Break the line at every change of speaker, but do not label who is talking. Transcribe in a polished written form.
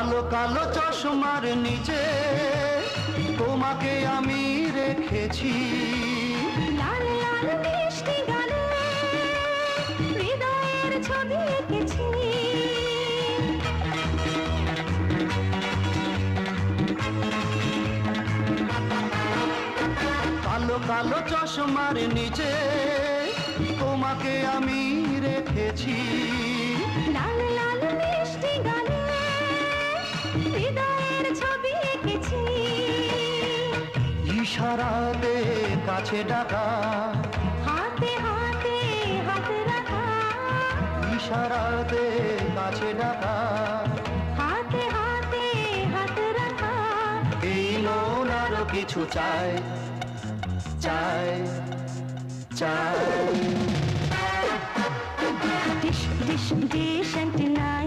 কালো কালো চশমার নিচে তোমাকে আমি রেখেছি,
লাল লাল মিষ্টি গানে হৃদয়ের ছবি এঁকেছি।
কালো কালো চশমার নিচে তোমাকে আমি রেখেছি,
লাল লাল মিষ্টি গানে হৃদয়ের ছবি এঁকেছি।
ইশারাতে কাছে ডাকা,
হাতে হাতে হাত রাখা,
ইশারাতে কাছে ডাকা,
হাতে হাতে হাত রাখা।
এই মন আরো কিছু চায়, চায়, চায়।
Dish, dish, dish and tonight.